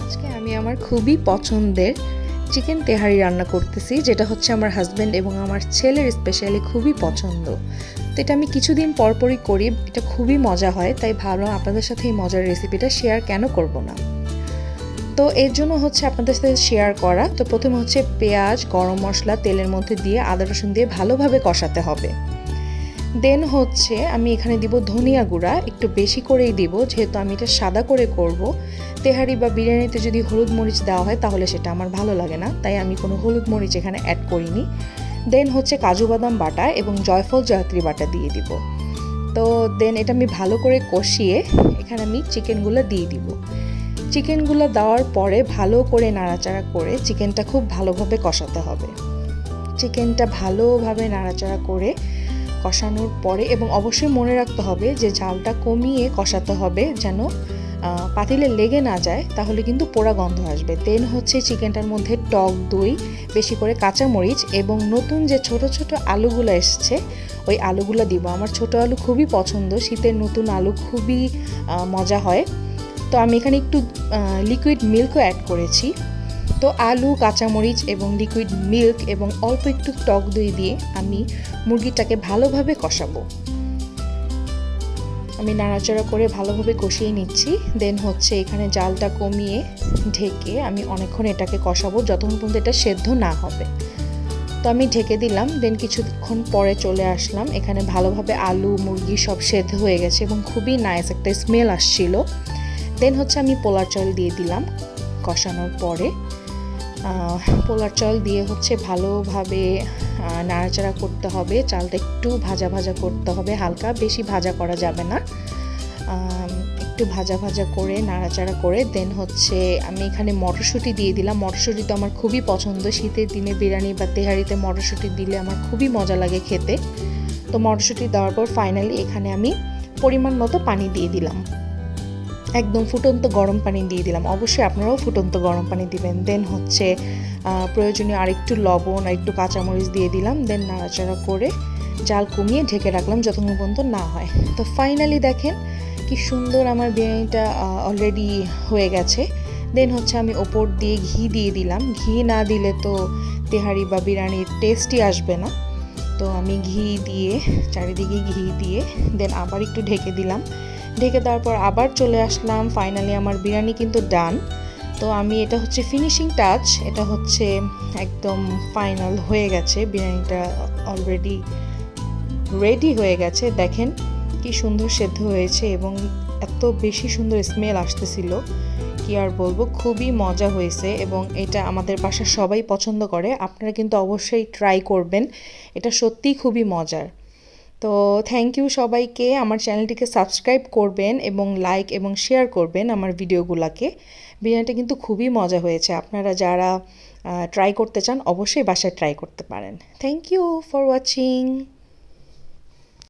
আজকে আমি আমার খুবই পছন্দের চিকেন তেহারি রান্না করতেছি, যেটা হচ্ছে আমার হাজব্যান্ড এবং আমার ছেলের স্পেশালি খুবই পছন্দ। তো এটা আমি কিছুদিন পরপরই করি, এটা খুবই মজা হয়, তাই ভাবলাম আপনাদের সাথে এই মজার রেসিপিটা শেয়ার কেন করব না। তো এর জন্য হচ্ছে আপনাদের সাথে শেয়ার করা। তো প্রথমে হচ্ছে পেঁয়াজ, গরম মশলা তেলের মধ্যে দিয়ে আদা রসুন দিয়ে ভালোভাবে কষাতে হবে। দেন হচ্ছে আমি এখানে দিব ধনিয়া গুঁড়া, একটু বেশি করেই দিব, যেহেতু আমি এটা সাদা করে করব। তেহারি বা বিরিয়ানিতে যদি হলুদ মরিচ দেওয়া হয় তাহলে সেটা আমার ভালো লাগে না, তাই আমি কোনো হলুদ মরিচ এখানে অ্যাড করিনি। দেন হচ্ছে কাজু বাদাম বাটা এবং জয়ফল জয়ত্রী বাটা দিয়ে দিব। তো দেন এটা আমি ভালো করে কষিয়ে এখানে আমি চিকেনগুলো দিয়ে দিব। চিকেনগুলো দেওয়ার পরে ভালো করে নাড়াচাড়া করে চিকেনটা খুব ভালোভাবে কষাতে হবে। চিকেনটা ভালোভাবে নাড়াচাড়া করে কষানোর পরে, এবং অবশ্যই মনে রাখতে হবে যে ঝালটা কমিয়ে কষাতে হবে, যেন পাতিলে লেগে না যায়, তাহলে কিন্তু পোড়া গন্ধ আসবে। দেন হচ্ছে চিকেনটার মধ্যে টক দই, বেশি করে কাঁচামরিচ এবং নতুন যে ছোট ছোট আলুগুলো এসছে ওই আলুগুলো দিব। আমার ছোট আলু খুবই পছন্দ, শীতের নতুন আলু খুবই মজা হয়। তো আমি এখানে একটু লিকুইড মিল্কও অ্যাড করেছি। তো আলু, কাঁচামরিচ এবং লিকুইড মিল্ক এবং অল্প একটু টক দই দিয়ে আমি মুরগিটাকে ভালোভাবে কষাবো। আমি নাড়াচাড়া করে ভালোভাবে কষিয়ে নিচ্ছি। দেন হচ্ছে এখানে জালটা কমিয়ে ঢেকে আমি অনেকক্ষণ এটাকে কষাবো, যতক্ষণ পর্যন্ত এটা সেদ্ধ না হবে। তো আমি ঢেকে দিলাম। দেন কিছুক্ষণ পরে চলে আসলাম, এখানে ভালোভাবে আলু, মুরগি সব সেদ্ধ হয়ে গেছে এবং খুবই নাইস একটা স্মেল আসছিল। দেন হচ্ছে আমি পোলার চাল দিয়ে দিলাম কষানোর পরে। পোলার চাল দিয়ে হচ্ছে ভালোভাবে নাড়াচাড়া করতে হবে। চালটা একটু ভাজা ভাজা করতে হবে, হালকা, বেশি ভাজা করা যাবে না, একটু ভাজা ভাজা করে নাড়াচাড়া করে দেন হচ্ছে আমি এখানে মটরশুঁটি দিয়ে দিলাম। মটরশুঁটি তো আমার খুবই পছন্দ, শীতের দিনে বিরিয়ানি বা তেহারিতে মটরশুঁটি দিলে আমার খুবই মজা লাগে খেতে। তো মটরশুঁটি দেওয়ার পর ফাইনালি এখানে আমি পরিমাণ মতো পানি দিয়ে দিলাম, একদম ফুটন্ত গরম পানি দিয়ে দিলাম। অবশ্যই আপনারাও ফুটন্ত গরম পানি দিবেন। দেন হচ্ছে প্রয়োজনীয় আরেকটু লবণ আর একটু কাঁচামরিচ দিয়ে দিলাম। দেন নাড়াচাড়া করে জাল কমিয়ে ঢেকে রাখলাম যতক্ষণ পর্যন্ত না হয়। তো ফাইনালি দেখেন কি সুন্দর আমার বিরিয়ানিটা অলরেডি হয়ে গেছে। দেন হচ্ছে আমি ওপর দিয়ে ঘি দিয়ে দিলাম। ঘি না দিলে তো তেহারি বা বিরিয়ানির টেস্টই আসবে না। তো আমি ঘি দিয়ে, চারিদিকে ঘি দিয়ে দেন আবার একটু ঢেকে দিলাম। ঢেকে দেওয়ার পর আবার চলে আসলাম। ফাইনালি আমার বিরিয়ানি কিন্তু ডান। তো আমি এটা হচ্ছে ফিনিশিং টাচ, এটা হচ্ছে একদম ফাইনাল হয়ে গেছে। বিরিয়ানিটা অলরেডি রেডি হয়ে গেছে। দেখেন কি সুন্দর সেদ্ধ হয়েছে এবং এত বেশি সুন্দর স্মেল আসতেছিল, কি আর বলবো, খুবই মজা হয়েছে এবং এটা আমাদের বাসার সবাই পছন্দ করে। আপনারা কিন্তু অবশ্যই ট্রাই করবেন, এটা সত্যিই খুবই মজার। তো থ্যাংক ইউ সবাইকে। আমার চ্যানেলটিকে সাবস্ক্রাইব করবেন এবং লাইক এবং শেয়ার করবেন আমার ভিডিওগুলোকে। বিরিয়ানিটা কিন্তু খুবই মজা হয়েছে। আপনারা যারা ট্রাই করতে চান অবশ্যই বাসায় ট্রাই করতে পারেন। Thank you for watching.